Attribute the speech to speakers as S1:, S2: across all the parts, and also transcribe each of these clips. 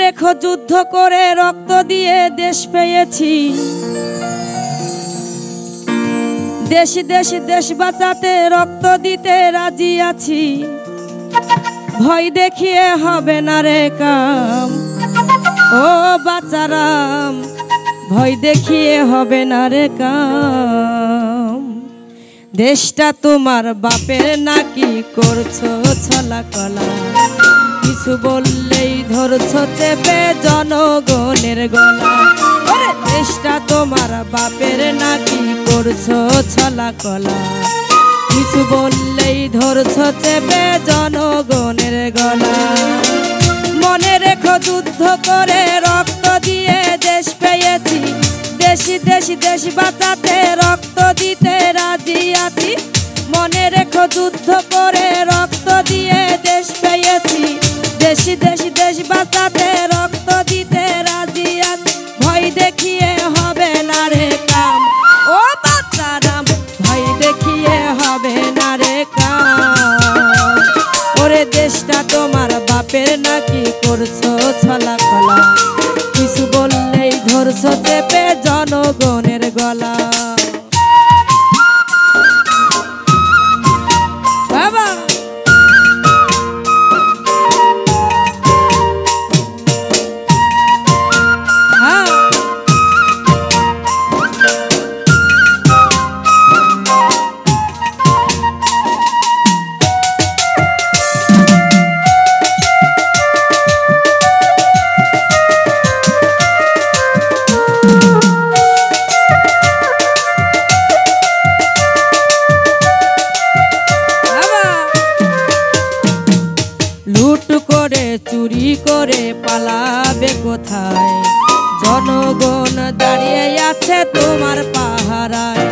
S1: রেখো যুদ্ধ করে রক্ত দিয়ে দেশ পেয়েছি, দেশ দেশ দেশ বাঁচাতে রক্ত দিতে রাজি আছি। ভয় দেখিয়ে হবে না রে কাম, ও বাচারাম ভয় দেখিয়ে হবে না রে কাম। দেশটা তোমার বাপের নাকি করছো ছলা কলা, কিছু বললেই ধরছো চেপে জনগণের গলা। ওরে দেশটা তোমার বাপের নাকি করছো ছলা কলা, কিছু বললেই ধরছো চেপে জনগণের গলা। মনে রেখো যুদ্ধ করে রক্ত দিয়ে দেশ পেয়েছি, দেশি দেশি দেশ বাঁচাতে রক্ত দিতে রাজি আছি। মনে রেখো যুদ্ধ করে রক্ত দিয়ে দেশ পেয়েছি, দেশি দেশি দেশ বাঁচাতে রক্ত দিতে রাজি আছি। ভয় দেখিয়ে হবে না রে কাম, ও বাচ্চারাম ভয় দেখিয়ে হবে না রে কাম। ওরে দেশটা তোমার বাপের নাকি করছো ছলা কলা, কিছু বললেই ধরছো চেপে জনগণের গলা। বাবা লুট করে চুরি করে পালাবে কোথায়, জনগণ দাঁড়িয়ে আছে তোমার পাহারায়।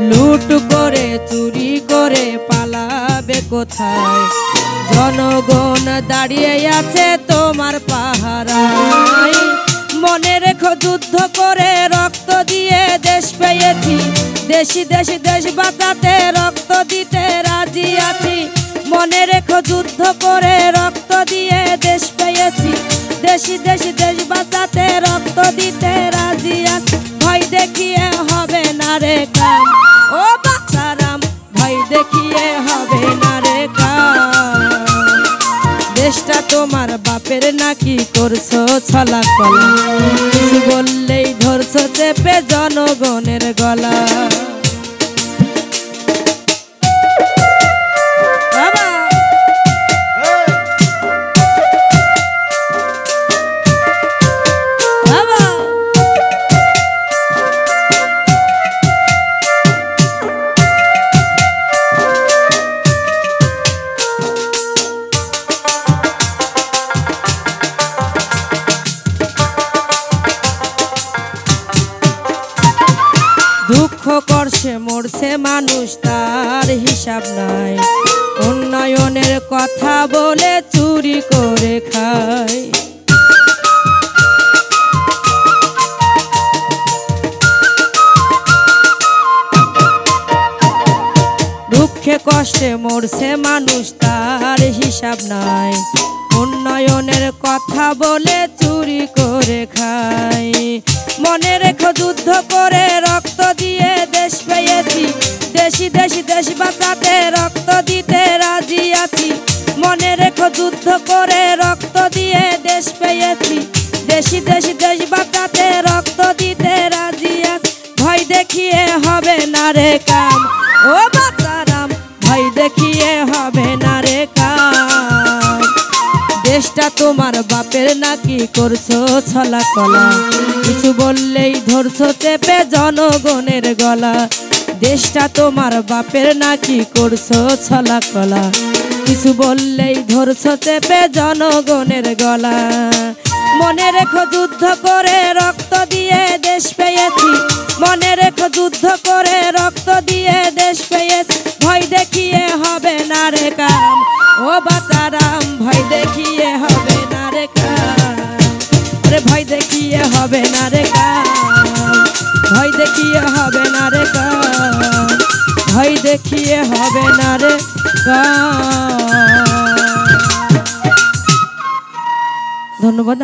S1: লুট করে চুরি করে পালাবে কোথায়, জনগণ দাঁড়িয়ে আছে তোমার পাহারায়। মনে রেখো যুদ্ধ করে রক্ত দিয়ে দেশ পেয়েছি, দেশি দেশি দেশ বাঁচাতে রক্ত দিতে রাজি আছি। মনে রেখো যুদ্ধ করে রক্ত দিয়ে দেশ পেয়েছি, দেশি দেশি দেশ বাঁচাতে রক্ত দিতে রাজি আছি। ভয় দেখিয়ে হবে না রে কাম, ও বাচ্চারাম ভয় দেখিয়ে হবে না রে কাম। দেশটা তোমার বাপের নাকি করছো ছলা কলা, কিছু বললেই ধরছো চেপে জনগণের গলা। দুঃখ করছে মরছে মানুষ তার হিসাব নাই, উন্নয়নের কথা বলে চুরি করে খায়। দুঃখে কষ্টে মরছে মানুষ তার হিসাব নাই, উন্নয়নের কথা বলে চুরি করে খায়। মনে রেখো যুদ্ধ করে রক্ত দিয়ে দেশ পেয়েছি, দেশি দেশি দেশ বাঁচাতে রক্ত দিতে রাজি আছি। মনে রেখো যুদ্ধ করে রক্ত দিয়ে দেশ পেয়েছি, দেশি দেশি দেশ বাঁচাতে রক্ত দিতে রাজি আছি। ভয় দেখিয়ে হবে না রে কাম, ও বাচ্চারাম ভয় দেখিয়ে হবে না রে কাম। দেশটা তোমার বাপের নাকি করছো ছলা কলা, কিছু বললেই ধরছো চেপে জনগণের গলা। দেশটা তোমার বাপের নাকি করছো ছলা কলা, কিছু বললেই ধরছো চেপে জনগণের গলা। মনে রেখো যুদ্ধ করে রক্ত দিয়ে দেশ পেয়েছি, মনে রেখো যুদ্ধ করে রক্ত দিয়ে দেশ পেয়েছি। ভয় দেখিয়ে হবে না রে কাম, ও বাচ্চারাম ভয় দেখিয়ে হবে না রে কাম। রে ভয় দেখিয়ে হবে না রে কাম, ভয় দেখিয়ে হবে না রে কাম, ভয় দেখিয়ে হবে না রে কাম। ধন্যবাদ।